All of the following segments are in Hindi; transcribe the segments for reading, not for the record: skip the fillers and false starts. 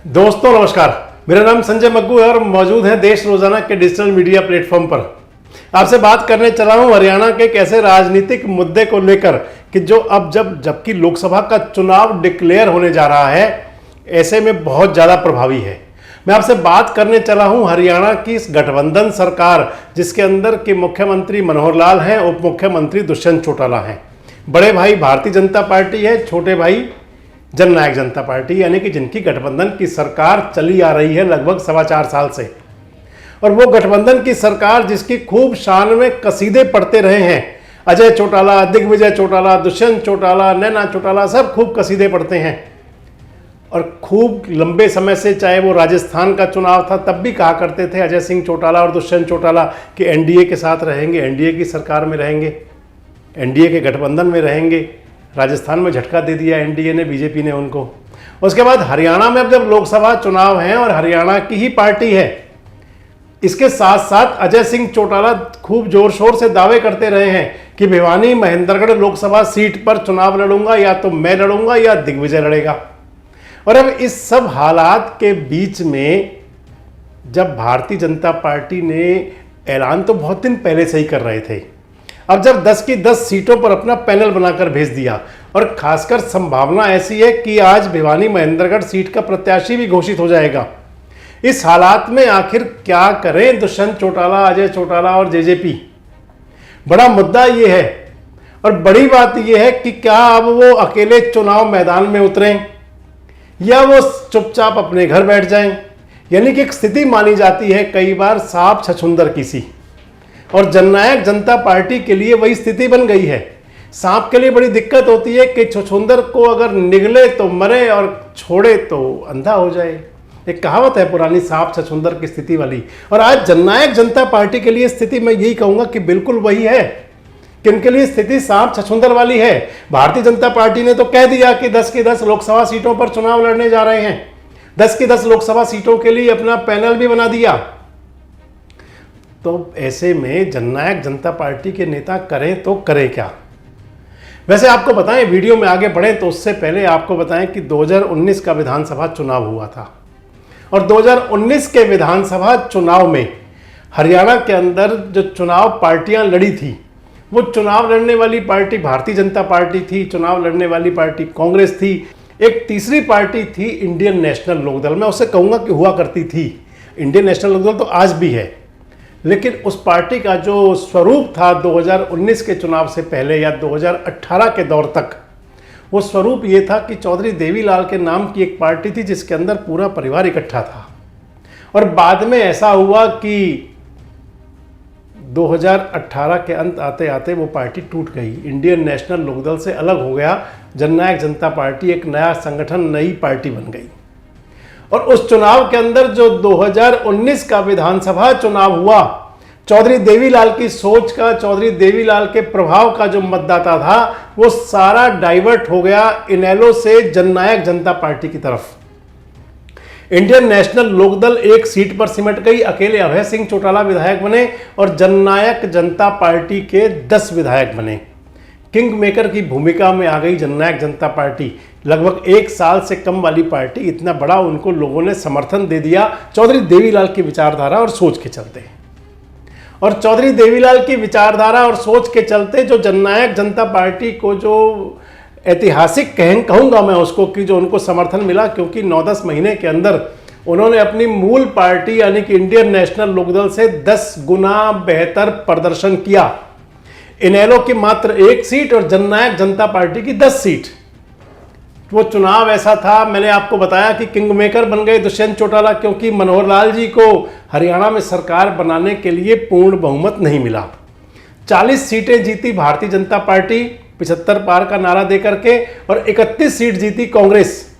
दोस्तों नमस्कार, मेरा नाम संजय मग्गू है और मौजूद है देश रोजाना के डिजिटल मीडिया प्लेटफॉर्म पर। आपसे बात करने चला हूं हरियाणा के एक ऐसे राजनीतिक मुद्दे को लेकर कि जो अब जबकि लोकसभा का चुनाव डिक्लेयर होने जा रहा है, ऐसे में बहुत ज़्यादा प्रभावी है। मैं आपसे बात करने चला हूं हरियाणा की इस गठबंधन सरकार जिसके अंदर के मुख्यमंत्री मनोहर लाल हैं, उप मुख्यमंत्री दुष्यंत चौटाला हैं। बड़े भाई भारतीय जनता पार्टी है, छोटे भाई जननायक जनता पार्टी, यानी कि जिनकी गठबंधन की सरकार चली आ रही है लगभग 4.25 साल से। और वो गठबंधन की सरकार जिसकी खूब शान में कसीदे पढ़ते रहे हैं, अजय चौटाला, दिग्विजय चौटाला, दुष्यंत चौटाला, नैना चौटाला, सब खूब कसीदे पढ़ते हैं। और खूब लंबे समय से, चाहे वो राजस्थान का चुनाव था तब भी कहा करते थे अजय सिंह चौटाला और दुष्यंत चौटाला कि एनडीए के साथ रहेंगे, एनडीए की सरकार में रहेंगे, एनडीए के गठबंधन में रहेंगे। राजस्थान में झटका दे दिया एनडीए ने, बीजेपी ने उनको। उसके बाद हरियाणा में अब जब लोकसभा चुनाव हैं और हरियाणा की ही पार्टी है, इसके साथ साथ अजय सिंह चौटाला खूब जोर शोर से दावे करते रहे हैं कि भिवानी महेंद्रगढ़ लोकसभा सीट पर चुनाव लड़ूंगा, या तो मैं लड़ूंगा या दिग्विजय लड़ेगा। और अब इस सब हालात के बीच में जब भारतीय जनता पार्टी ने ऐलान तो बहुत दिन पहले से ही कर रहे थे, अब जब 10 की 10 सीटों पर अपना पैनल बनाकर भेज दिया, और खासकर संभावना ऐसी है कि आज भिवानी महेंद्रगढ़ सीट का प्रत्याशी भी घोषित हो जाएगा। इस हालात में आखिर क्या करें दुष्यंत चौटाला, अजय चौटाला और जेजेपी? बड़ा मुद्दा ये है। और बड़ी बात यह है कि क्या अब वो अकेले चुनाव मैदान में उतरें या वो चुपचाप अपने घर बैठ जाएं। यानी कि एक स्थिति मानी जाती है कई बार सांप छछूंदर की सी, और जननायक जनता पार्टी के लिए वही स्थिति बन गई है। सांप के लिए बड़ी दिक्कत होती है कि छछूंदर को अगर निगले तो मरे और छोड़े तो अंधा हो जाए। एक कहावत है पुरानी, सांप छछूंदर की स्थिति वाली। और आज जननायक जनता पार्टी के लिए स्थिति मैं यही कहूंगा कि बिल्कुल वही है, कि उनके लिए स्थिति सांप छछूंदर वाली है। भारतीय जनता पार्टी ने तो कह दिया कि 10 की 10 लोकसभा सीटों पर चुनाव लड़ने जा रहे हैं, 10 की 10 लोकसभा सीटों के लिए अपना पैनल भी बना दिया। तो ऐसे में जननायक जनता पार्टी के नेता करें तो करें क्या? वैसे आपको बताएं, वीडियो में आगे बढ़ें तो उससे पहले आपको बताएं कि 2019 का विधानसभा चुनाव हुआ था, और 2019 के विधानसभा चुनाव में हरियाणा के अंदर जो चुनाव पार्टियां लड़ी थी, वो चुनाव लड़ने वाली पार्टी भारतीय जनता पार्टी थी, चुनाव लड़ने वाली पार्टी कांग्रेस थी, एक तीसरी पार्टी थी इंडियन नेशनल लोकदल। मैं उससे कहूँगा कि हुआ करती थी, इंडियन नेशनल लोकदल तो आज भी है, लेकिन उस पार्टी का जो स्वरूप था 2019 के चुनाव से पहले या 2018 के दौर तक, वो स्वरूप ये था कि चौधरी देवीलाल के नाम की एक पार्टी थी जिसके अंदर पूरा परिवार इकट्ठा था। और बाद में ऐसा हुआ कि 2018 के अंत आते आते वो पार्टी टूट गई, इंडियन नेशनल लोकदल से अलग हो गया, जननायक जनता पार्टी एक नया संगठन, नई पार्टी बन गई। और उस चुनाव के अंदर जो 2019 का विधानसभा चुनाव हुआ, चौधरी देवीलाल की सोच का, चौधरी देवीलाल के प्रभाव का जो मतदाता था, वो सारा डाइवर्ट हो गया इनेलो से जननायक जनता पार्टी की तरफ। इंडियन नेशनल लोकदल एक सीट पर सिमट गई, अकेले अभय सिंह चौटाला विधायक बने और जननायक जनता पार्टी के 10 विधायक बने। किंग मेकर की भूमिका में आ गई जननायक जनता पार्टी, लगभग 1 साल से कम वाली पार्टी। इतना बड़ा उनको लोगों ने समर्थन दे दिया चौधरी देवीलाल की विचारधारा और सोच के चलते। और चौधरी देवीलाल की विचारधारा और सोच के चलते जो जननायक जनता पार्टी को जो ऐतिहासिक कहूँगा मैं उसको, कि जो उनको समर्थन मिला, क्योंकि 9-10 महीने के अंदर उन्होंने अपनी मूल पार्टी यानी कि इंडियन नेशनल लोकदल से 10 गुना बेहतर प्रदर्शन किया। इनेलो की मात्र 1 सीट और जननायक जनता पार्टी की 10 सीट। वो चुनाव ऐसा था, मैंने आपको बताया कि किंग मेकर बन गए दुष्यंत चौटाला, क्योंकि मनोहर लाल जी को हरियाणा में सरकार बनाने के लिए पूर्ण बहुमत नहीं मिला। 40 सीटें जीती भारतीय जनता पार्टी 75 पार का नारा देकर के, और 31 सीट जीती कांग्रेस,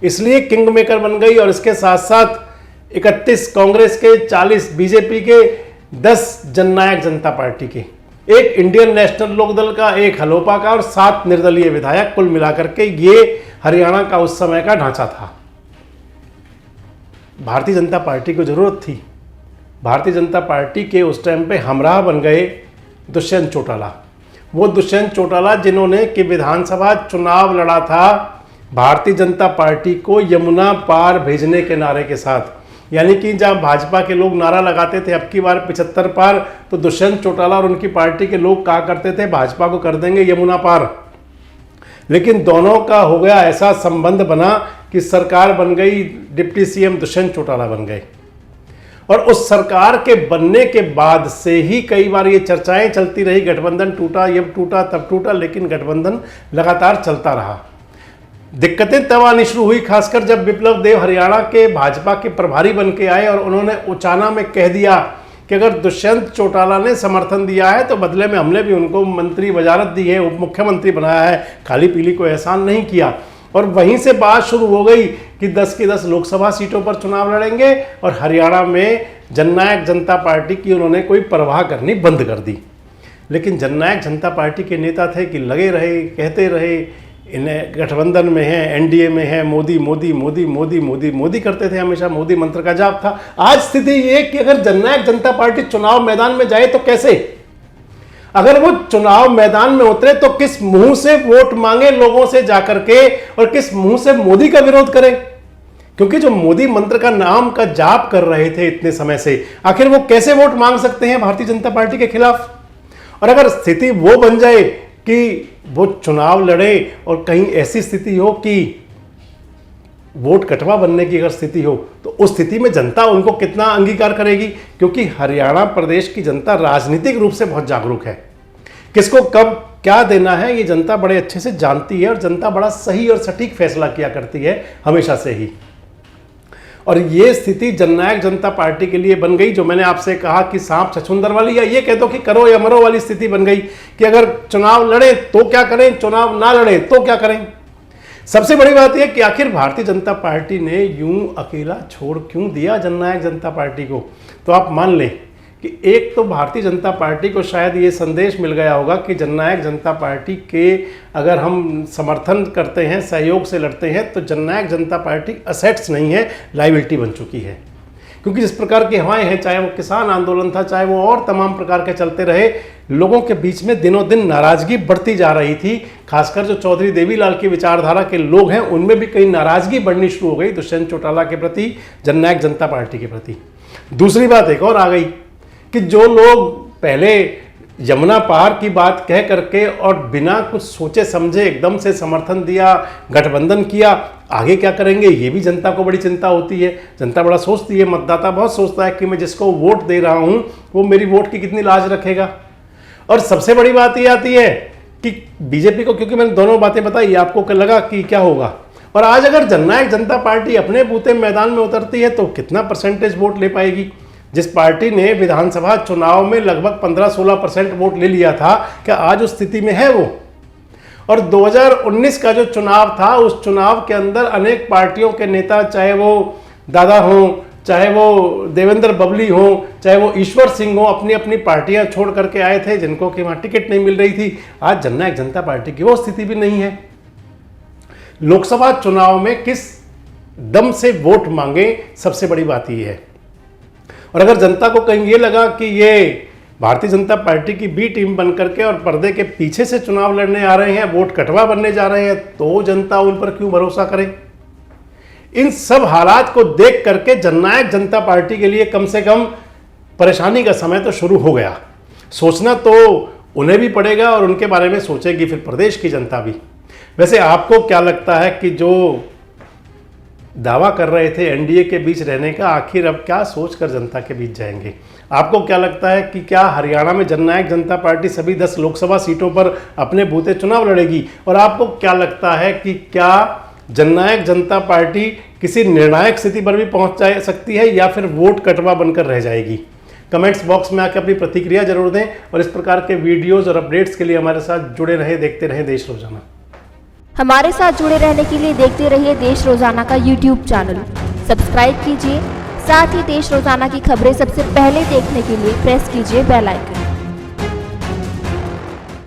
इसलिए किंग मेकर बन गई। और इसके साथ साथ 31 कांग्रेस के, 40 बीजेपी के, 10 जननायक जनता पार्टी के, एक इंडियन नेशनल लोकदल का, एक हलोपा का और 7 निर्दलीय विधायक, कुल मिलाकर के ये हरियाणा का उस समय का ढांचा था। भारतीय जनता पार्टी को जरूरत थी। भारतीय जनता पार्टी के उस टाइम पे हमराह बन गए दुष्यंत चौटाला। वो दुष्यंत चौटाला जिन्होंने कि विधानसभा चुनाव लड़ा था भारतीय जनता पार्टी को यमुना पार भेजने के नारे के साथ। यानी कि जब भाजपा के लोग नारा लगाते थे अब की बार 75 पार, तो दुष्यंत चौटाला और उनकी पार्टी के लोग कहा करते थे भाजपा को कर देंगे यमुना पार। लेकिन दोनों का हो गया ऐसा संबंध बना कि सरकार बन गई, डिप्टी सीएम दुष्यंत चौटाला बन गए। और उस सरकार के बनने के बाद से ही कई बार ये चर्चाएं चलती रही, गठबंधन टूटा, ये टूटा, तब टूटा, लेकिन गठबंधन लगातार चलता रहा। दिक्कतें तब आनी शुरू हुई, खासकर जब विप्लव देव हरियाणा के भाजपा के प्रभारी बन के आए और उन्होंने उचाना में कह दिया कि अगर दुष्यंत चौटाला ने समर्थन दिया है तो बदले में हमने भी उनको मंत्री वजारत दी है, उप मुख्यमंत्री बनाया है, खाली पीली कोई एहसान नहीं किया। और वहीं से बात शुरू हो गई कि 10 की 10 लोकसभा सीटों पर चुनाव लड़ेंगे और हरियाणा में जननायक जनता पार्टी की उन्होंने कोई परवाह करनी बंद कर दी। लेकिन जननायक जनता पार्टी के नेता थे कि लगे रहे, कहते रहे इन्हें गठबंधन में है, एनडीए में है, मोदी मोदी मोदी मोदी मोदी मोदी करते थे, हमेशा मोदी मंत्र का जाप था। आज स्थिति ये कि अगर जननायक जनता पार्टी चुनाव मैदान में जाए तो कैसे, अगर वो चुनाव मैदान में उतरे तो किस मुंह से वोट मांगे लोगों से जाकर के और किस मुंह से मोदी का विरोध करे, क्योंकि जो मोदी मंत्र का नाम का जाप कर रहे थे इतने समय से, आखिर वो कैसे वोट मांग सकते हैं भारतीय जनता पार्टी के खिलाफ। और अगर स्थिति वो बन जाए कि वो चुनाव लड़े और कहीं ऐसी स्थिति हो कि वोट कटवा बनने की अगर स्थिति हो, तो उस स्थिति में जनता उनको कितना अंगीकार करेगी, क्योंकि हरियाणा प्रदेश की जनता राजनीतिक रूप से बहुत जागरूक है। किसको कब क्या देना है ये जनता बड़े अच्छे से जानती है और जनता बड़ा सही और सटीक फैसला किया करती है हमेशा से ही। और ये स्थिति जननायक जनता पार्टी के लिए बन गई, जो मैंने आपसे कहा कि सांप छछूंदर वाली, या ये कह दो कि करो या मरो वाली स्थिति बन गई कि अगर चुनाव लड़े तो क्या करें, चुनाव ना लड़े तो क्या करें। सबसे बड़ी बात यह कि आखिर भारतीय जनता पार्टी ने यूं अकेला छोड़ क्यों दिया जननायक जनता पार्टी को। तो आप मान लें कि एक तो भारतीय जनता पार्टी को शायद ये संदेश मिल गया होगा कि जननायक जनता पार्टी के अगर हम समर्थन करते हैं, सहयोग से लड़ते हैं, तो जननायक जनता पार्टी असेट्स नहीं है, लायबिलिटी बन चुकी है। क्योंकि जिस प्रकार की हवाएं हैं, चाहे वो किसान आंदोलन था, चाहे वो और तमाम प्रकार के चलते रहे, लोगों के बीच में दिनों दिन नाराजगी बढ़ती जा रही थी। खासकर जो चौधरी देवीलाल की विचारधारा के लोग हैं उनमें भी कई नाराजगी बढ़नी शुरू हो गई दुष्यंत चौटाला के प्रति, जननायक जनता पार्टी के प्रति। दूसरी बात एक और आ गई कि जो लोग पहले यमुना पार की बात कह करके और बिना कुछ सोचे समझे एकदम से समर्थन दिया, गठबंधन किया, आगे क्या करेंगे ये भी जनता को बड़ी चिंता होती है। जनता बड़ा सोचती है, मतदाता बहुत सोचता है कि मैं जिसको वोट दे रहा हूं वो मेरी वोट की कितनी लाज रखेगा। और सबसे बड़ी बात ये आती है कि बीजेपी को, क्योंकि मैंने दोनों बातें बताई, आपको लगा कि क्या होगा। और आज अगर जननायक जनता पार्टी अपने बूते मैदान में उतरती है तो कितना परसेंटेज वोट ले पाएगी। जिस पार्टी ने विधानसभा चुनाव में लगभग 15-16% वोट ले लिया था, क्या आज उस स्थिति में है वो। और 2019 का जो चुनाव था, उस चुनाव के अंदर अनेक पार्टियों के नेता, चाहे वो दादा हों, चाहे वो देवेंद्र बबली हों, चाहे वो ईश्वर सिंह हों, अपनी अपनी पार्टियां छोड़ करके आए थे जिनको कि वहां टिकट नहीं मिल रही थी। आज जननायक जनता पार्टी की वो स्थिति भी नहीं है। लोकसभा चुनाव में किस दम से वोट मांगे, सबसे बड़ी बात यह है। और अगर जनता को कहीं ये लगा कि ये भारतीय जनता पार्टी की बी टीम बन करके और पर्दे के पीछे से चुनाव लड़ने आ रहे हैं, वोट कटवा बनने जा रहे हैं, तो जनता उन पर क्यों भरोसा करे। इन सब हालात को देख करके जननायक जनता पार्टी के लिए कम से कम परेशानी का समय तो शुरू हो गया। सोचना तो उन्हें भी पड़ेगा और उनके बारे में सोचेगी फिर प्रदेश की जनता भी। वैसे आपको क्या लगता है कि जो दावा कर रहे थे एनडीए के बीच रहने का, आखिर अब क्या सोचकर जनता के बीच जाएंगे। आपको क्या लगता है कि क्या हरियाणा में जननायक जनता पार्टी सभी 10 लोकसभा सीटों पर अपने बूते चुनाव लड़ेगी। और आपको क्या लगता है कि क्या जननायक जनता पार्टी किसी निर्णायक स्थिति पर भी पहुंच जा सकती है या फिर वोट कटवा बनकर रह जाएगी। कमेंट्स बॉक्स में आकर अपनी प्रतिक्रिया जरूर दें और इस प्रकार के वीडियोज़ और अपडेट्स के लिए हमारे साथ जुड़े रहें, देखते रहें देश रोजाना। हमारे साथ जुड़े रहने के लिए देखते रहिए देश रोजाना का यूट्यूब चैनल सब्सक्राइब कीजिए। साथ ही देश रोजाना की खबरें सबसे पहले देखने के लिए प्रेस कीजिए बेल आइकन।